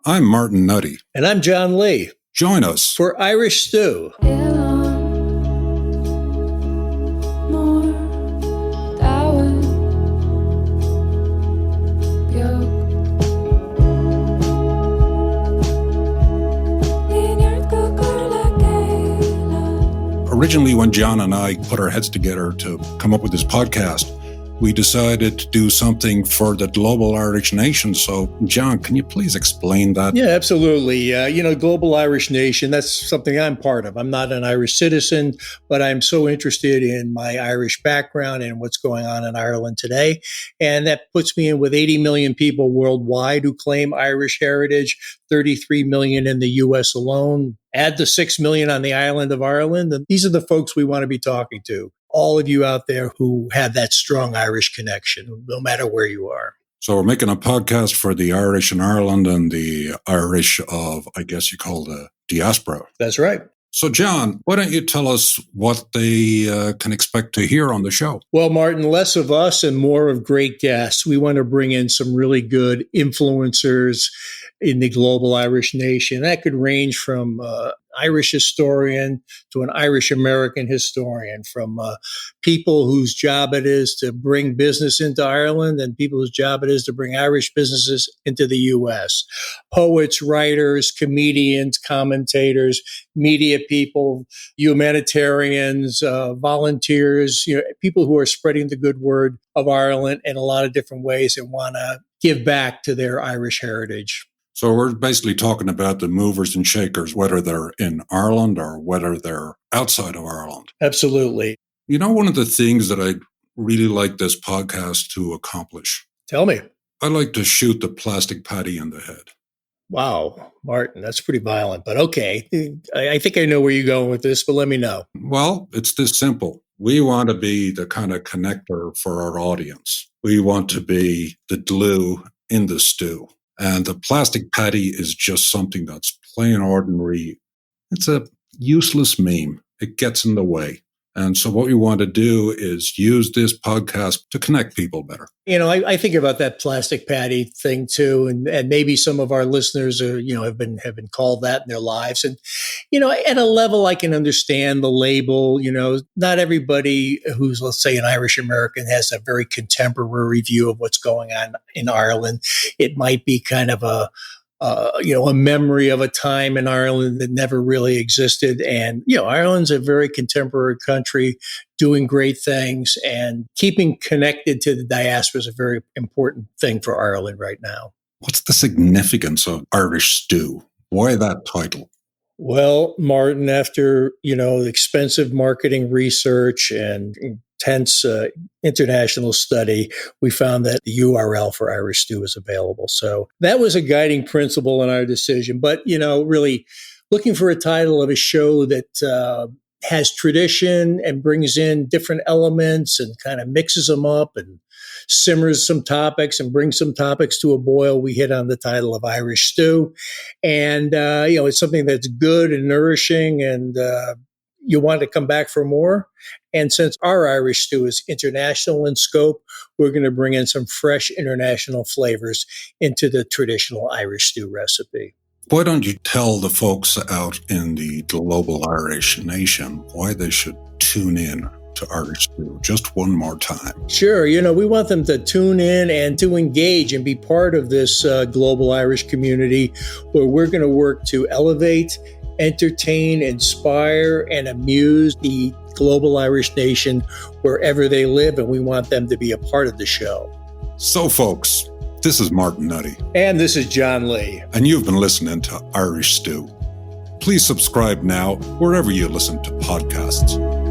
I'm Martin Nutty. And I'm John Lee. Join us for Irish Stew. Originally, when John and I put our heads together to come up with this podcast, we decided to do something for the global Irish nation. So, John, can you please explain that? Yeah, absolutely. Global Irish nation, that's something I'm part of. I'm not an Irish citizen, but I'm so interested in my Irish background and what's going on in Ireland today. And that puts me in with 80 million people worldwide who claim Irish heritage, 33 million in the U.S. alone. Add the 6 million on the island of Ireland. And these are the folks we want to be talking to. All of you out there who have that strong Irish connection, no matter where you are. So we're making a podcast for the Irish in Ireland and the Irish of, I guess you call the diaspora. That's right. So, John, why don't you tell us what they can expect to hear on the show? Well, Martin, less of us and more of great guests. We want to bring in some really good influencers in the global Irish nation. That could range from Irish historian to an Irish American historian, from people whose job it is to bring business into Ireland and people whose job it is to bring Irish businesses into the U.S. Poets, writers, comedians, commentators, media people, humanitarians, volunteers, people who are spreading the good word of Ireland in a lot of different ways and want to give back to their Irish heritage. So we're basically talking about the movers and shakers, whether they're in Ireland or whether they're outside of Ireland. Absolutely. You know, one of the things that I really like this podcast to accomplish. Tell me. I like to shoot the plastic patty in the head. Wow, Martin, that's pretty violent, but okay. I think I know where you're going with this, but let me know. Well, it's this simple. We want to be the kind of connector for our audience. We want to be the glue in the stew. And the plastic patty is just something that's plain ordinary. It's a useless meme. It gets in the way. And so what we want to do is use this podcast to connect people better. I think about that plastic patty thing too, and maybe some of our listeners are, have been called that in their lives. And, at a level I can understand the label. Not everybody who's, let's say, an Irish American has a very contemporary view of what's going on in Ireland. It might be kind of a memory of a time in Ireland that never really existed. And, Ireland's a very contemporary country doing great things, and keeping connected to the diaspora is a very important thing for Ireland right now. What's the significance of Irish Stew? Why that title? Well, Martin, after, expensive marketing research and intense international study, we found that the URL for Irish Stew is available. So that was a guiding principle in our decision. But, really looking for a title of a show that has tradition and brings in different elements and kind of mixes them up and simmers some topics and brings some topics to a boil, we hit on the title of Irish Stew. And, it's something that's good and nourishing, and you want to come back for more. And since our Irish Stew is international in scope, we're going to bring in some fresh international flavors into the traditional Irish stew recipe. Why don't you tell the folks out in the global Irish nation why they should tune in to Irish Stew just one more time? Sure. We want them to tune in and to engage and be part of this global Irish community, where we're going to work to elevate, entertain, inspire, and amuse the global Irish nation wherever they live. And we want them to be a part of the show. So, folks, this is Martin Nutty. And this is John Lee. And you've been listening to Irish Stew. Please subscribe now wherever you listen to podcasts.